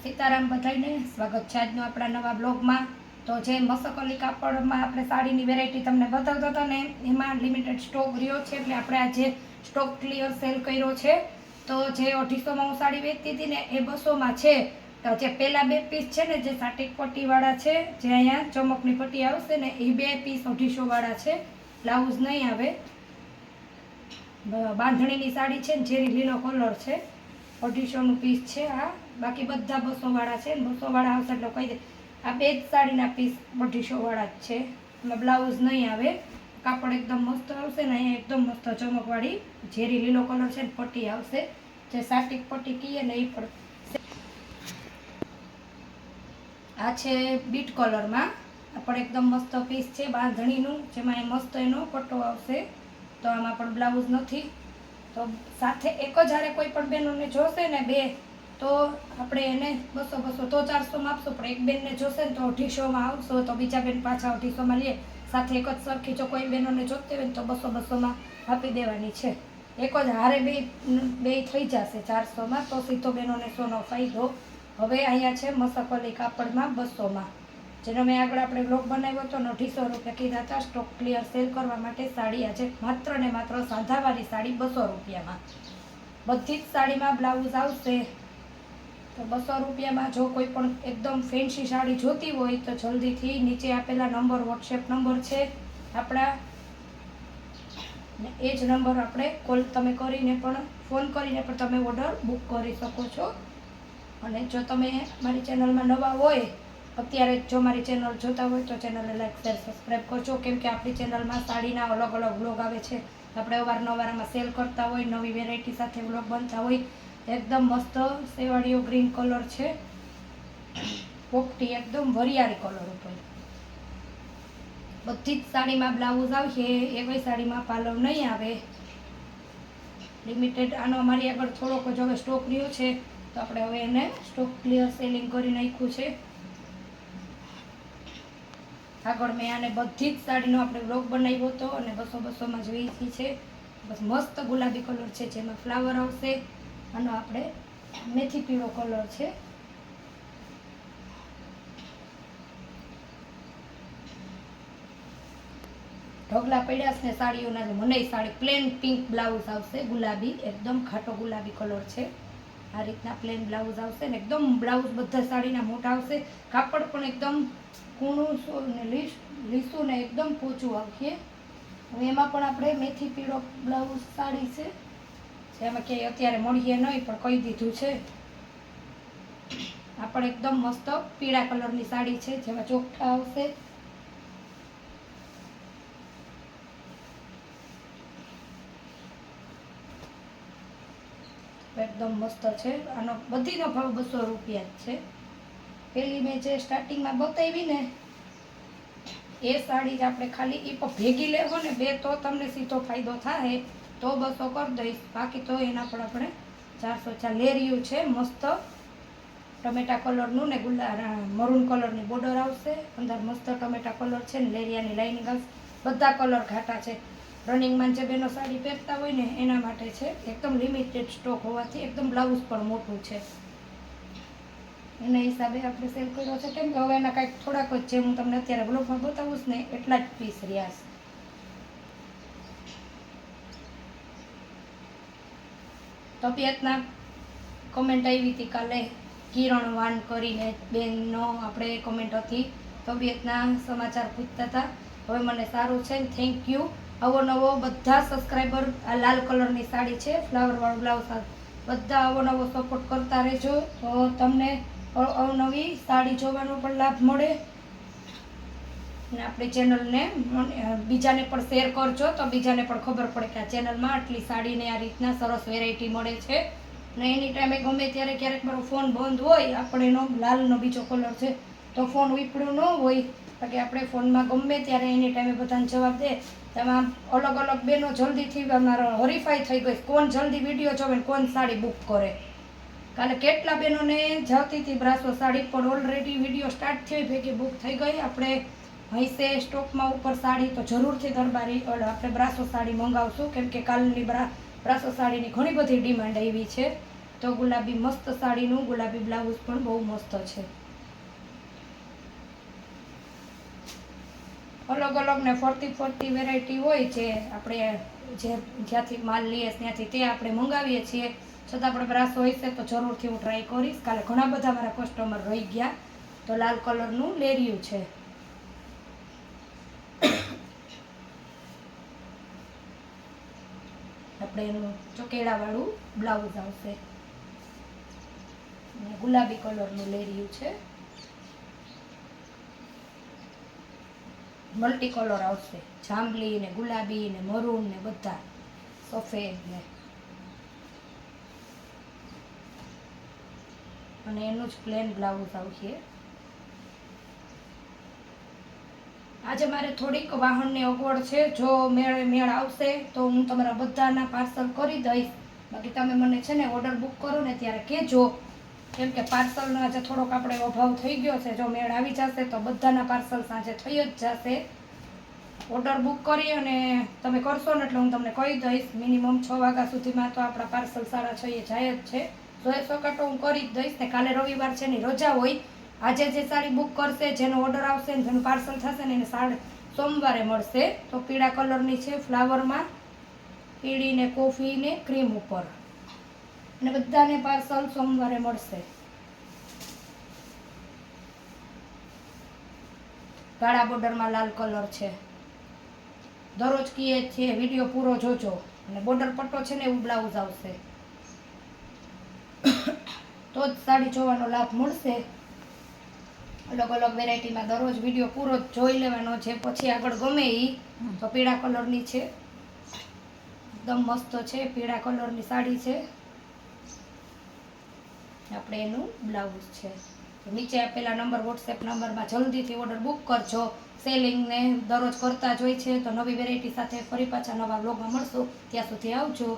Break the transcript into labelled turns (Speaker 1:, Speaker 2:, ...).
Speaker 1: સીતારામ બધાઈને સ્વાગત છે આજનો આપણા નવા બ્લોગમાં। તો જે મસકલી કાપડમાં આપણે સાડીની વેરાયટી તમને બતાવતા હતા ને એમાં લિમિટેડ સ્ટોક રહ્યો છે, એટલે આપણે આજે સ્ટોક ક્લિયર સેલ કર્યો છે। તો જે 250માં હું સાડી વેચતી હતી ને એ 200માં છે। તો જે પહેલા 2 પીસ છે ને જે સાટિક પટ્ટીવાળા છે, જે અહીંયા ચમકની પટ્ટી આવશે ને એ 2 પીસ 250વાળા છે, બ્લાઉઝ નહીં આવે। બાંધણીની સાડી છે ને જેરી લીલો કલર છે, 250નું પીસ છે આ। બાકી બધા 200વાળા છે, 200વાળા આવશે એટલે કહી દે આ 2 જ સાડીના પીસ 250વાળા જ છે, એમાં બ્લાઉઝ નહીં આવે। કાપડ એકદમ મસ્ત આવશે ને અહીંયા એકદમ મસ્ત ચમકવાળી જેરી લીલો કલર છે ને પટ્ટી આવશે, જે સાટિક પટ્ટી કહીએ ને એ પણ આ છે બીટ કલરમાં, આ પણ એકદમ મસ્ત પીસ છે બાંધણીનું, જેમાં એ મસ્ત એનો પટ્ટો આવશે। તો આમાં પણ બ્લાઉઝ નથી। તો સાથે એક જ હારે કોઈ પણ બહેનોને જોશે ને 2 તો આપણે એને 200 તો 400માં આપશું, પણ એક બેનને જોશે ને તો 250માં આવશો, તો બીજા બેન પાછા 250માં લઈએ। સાથે એક જ સરખી જો કોઈ બહેનોને જોતી હોય ને તો 200-200માં આપી દેવાની છે। એક જ હારે બે થઈ જશે 400માં, તો સીધો બહેનોને 100નો ફાયદો। હવે અહીંયા છે મસકલી કાપડમાં 200માં, જેનો મેં આગળ આપણે બ્લોગ બનાવ્યો હતો ને 250 રૂપિયા કીધા હતા સ્ટોક ક્લિયર સેલ કરવા માટે। સાડી આજે માત્ર ને માત્ર સાંધાવાળી સાડી 200 રૂપિયામાં, બધી જ સાડીમાં બ્લાઉઝ આવશે। તો 200 રૂપિયામાં જો કોઈ પણ એકદમ ફેન્સી સાડી જોતી હોય તો જલ્દીથી નીચે આપેલા નંબર વોટ્સએપ નંબર છે આપણા, એ જ નંબર આપણે કોલ તમે કરીને પણ ફોન કરીને પણ તમે ઓર્ડર બુક કરી શકો છો। અને જો તમે મારી ચેનલમાં નવા હોય, અત્યારે જો મારી ચેનલ જોતા હોય તો ચેનલને લાઈક શેર સબસ્ક્રાઈબ કરજો, કેમ કે આપણી ચેનલમાં સાડીના અલગ અલગ વ્લોગ આવે છે, આપણે અવારનવારમાં સેલ કરતા હોય, નવી વેરાયટી સાથે વ્લોગ બનતા હોય। એકદમ મસ્ત સેવાળીઓ ગ્રીન કલર છે, પોપટી એકદમ વરિયાળી કલર ઉપર બધી જ સાડીમાં બ્લાઉઝ આવશે, એવી સાડીમાં પાલવ નહીં આવે, લિમિટેડ। આનો અમારી આગળ થોડોક જ હવે સ્ટોક રહ્યો છે, તો આપણે હવે એને સ્ટોક ક્લિયર સેલિંગ કરી નાખ્યું છે। આગળ મેં આને બધી જ સાડીનો આપણે વ્લોગ બનાવ્યો હતો અને 200-200માં જ વેચી છે। બસ મસ્ત ગુલાબી કલર છે, જેમાં ફ્લાવર આવશે, આનો આપણે મેથી પીળો કલર છે, ઢગલા પડ્યા છે ને સાડીઓના। મને સાડી પ્લેન પિંક બ્લાઉઝ આવશે, ગુલાબી એકદમ ખાટો ગુલાબી કલર છે, આ રીતના પ્લેન બ્લાઉઝ આવશે ને એકદમ બ્લાઉઝ બધા સાડીના મોટા આવશે, કાપડ પણ એકદમ કૂણું ને લીસું ને એકદમ પોચું આવશે। હવે એમાં પણ આપણે મેથી પીળો બ્લાઉઝ સાડી છે, જેમાં ક્યાંય અત્યારે મળીએ નહીં પણ કહી દીધું છે। આ પણ એકદમ મસ્ત પીળા કલરની સાડી છે, જેમાં ચોખા આવશે, એકદમ મસ્ત છે। આનો બધીનો ભાવ 200 રૂપિયા જ છે। પેલી મેં જે સ્ટાર્ટિંગમાં બતાવી ને એ સાડી જ આપણે ખાલી એ પણ ભેગી લેવો ને 2 તો તમને સીધો ફાયદો થાય, તો 200 કરી દઈશ, બાકી તો એના પણ આપણે 400 લેરિયું છે મસ્ત ટમેટા કલરનું ને મરૂન કલરની બોર્ડર આવશે, અંદર મસ્ત ટમેટા કલર છે ને લેરિયાની લાઇનિંગ આવશે, બધા કલર ઘાટા છે। રનિંગમાં જે બેનો સાડી પહેરતા હોય ને એના માટે છે, એકદમ લિમિટેડ સ્ટોક હોવાથી એકદમ બ્લાઉઝ પણ મોટું છે, એના હિસાબે આપણે સેલ કર્યો છે। કેમ કે હવે એના કાંઈક થોડાક જ છે, હું તમને અત્યારે બ્લોગમાં બતાવું ને એટલા જ પીસ રહ્યા છે। તબિયતના કમેન્ટ આવી હતી કાલે, કિરણ વાન કરીને બેનનો આપણે કમેન્ટ હતી, તબિયતના સમાચાર પૂછતા હતા। હવે મને સારું છે ને થેન્ક યુ। આવો નવો બધા સબસ્ક્રાઈબર, આ લાલ કલરની સાડી છે ફ્લાવરવાળું બ્લાઉઝ, બધા આવો નવો સપોર્ટ કરતા રહેજો, તો તમને અવનવી સાડી જોવાનો પણ લાભ મળે અને આપણી ચેનલને બીજાને પણ શેર કરજો, તો બીજાને પણ ખબર પડે કે આ ચેનલમાં આટલી સાડીને આ રીતના સરસ વેરાયટી મળે છે। ને એની ટાઈમે ગમે ત્યારે ક્યારેક મારો ફોન બંધ હોય, આપણે એનો લાલનો બીજો કલર છે તો ફોન ઉપડ્યો ન હોય, કે આપણે ફોનમાં ગમે ત્યારે એની ટાઈમે બધાને જવાબ દે, તેમાં અલગ અલગ બેનો જલ્દીથી અમારો હરીફાઈ થઈ ગઈ, કોણ જલ્દી વિડીયો જોવે ને કોણ સાડી બુક કરે। કાલે કેટલા બહેનોને જતી હતી બ્રાસો સાડી, પણ ઓલરેડી વિડીયો સ્ટાર્ટ થઈ ભેગી બુક થઈ ગઈ। આપણે હૈસે સ્ટોકમાં ઉપર સાડી તો જરૂરથી દરબારી આપણે બ્રાસો સાડી મંગાવશું, કેમ કે કાલની બ્રાસો સાડીની ઘણી બધી ડિમાન્ડ આવી છે। તો ગુલાબી મસ્ત સાડીનું ગુલાબી બ્લાઉઝ પણ બહુ મસ્ત છે. અલગ અલગ ને ફરતી વેરાયટી હોય જે આપણે જ્યાંથી માલ લઈએ ત્યાંથી તે આપણે મંગાવીએ છીએ. છતાં આપણે બ્રાસો હોય છે તો જરૂરથી હું ટ્રાય કરીશ. કાલે ઘણા બધા મારા કસ્ટમર રહી ગયા. તો લાલ કલરનું લેરિયું છે. આપણે એનું ચોકેડાવાળું બ્લાઉઝ આવશે. ગુલાબી કલરનું લેરિયું છે. મલ્ટી કલર આવશે, જાંબલી ને ગુલાબી ને મરૂન ને બધા, સફેદ ને, અને એનું જ પ્લેન બ્લાઉઝ આવશે. આજે મારે થોડીક વાહનની અગવડ છે. જો મેળ આવશે તો હું તમારા બધાના પાર્સલ કરી દઈશ. બાકી તમે મને છે ને ઓર્ડર બુક કરો ને ત્યારે કહેજો, કેમ કે પાર્સલનો આજે થોડોક આપણે અભાવ થઈ ગયો છે. જો મેળ આવી જશે તો બધાના પાર્સલ સાંજે થઈ જ જશે. ઓર્ડર બુક કરી અને તમે કરશો ને એટલે હું તમને કહી દઈશ. મિનિમમ 6 વાગ્યા સુધીમાં તો આપણા પાર્સલ 6:30 જાય જ છે. જો એ સકટ હું કરી જ દઈશ. ને કાલે રવિવાર છે ની રજા હોય. આજે જે સાડી બુક કરશે, જેનો ઓર્ડર આવશે ને જેનું પાર્સલ થશે ને એને સાડી સોમવારે મળશે. તો પીળા કલરની છે, ફ્લાવરમાં પીળી ને કોફી ને ક્રીમ ઉપર, અને બધાને પાર્સલ સોમવારે મળશે. કાળા બોર્ડરમાં લાલ કલર છે. દરરોજ કીએ છે વિડીયો પૂરો જોજો. અને બોર્ડર પટ્ટો છે ને એવું બ્લાઉઝ આવશે. તો જ સાડી જોવાનો લાભ મળશે. અલગ અલગ વેરાયટીમાં દરરોજ વિડીયો પૂરો જોઈ લેવાનો છે. પછી આગળ ગમે એ તો પીળા કલરની છે, એકદમ મસ્ત છે. પીળા કલરની સાડી છે. આપણે એનું બ્લાઉઝ છે. તો નીચે આપેલા નંબર વોટ્સએપ નંબરમાં જલ્દીથી ઓર્ડર બુક કરજો. સેલિંગને દરરોજ કરતા જ હોય છે. તો નવી વેરાયટી સાથે ફરી પાછા નવા બ્લોગમાં મળશું. ત્યાં સુધી આવજો.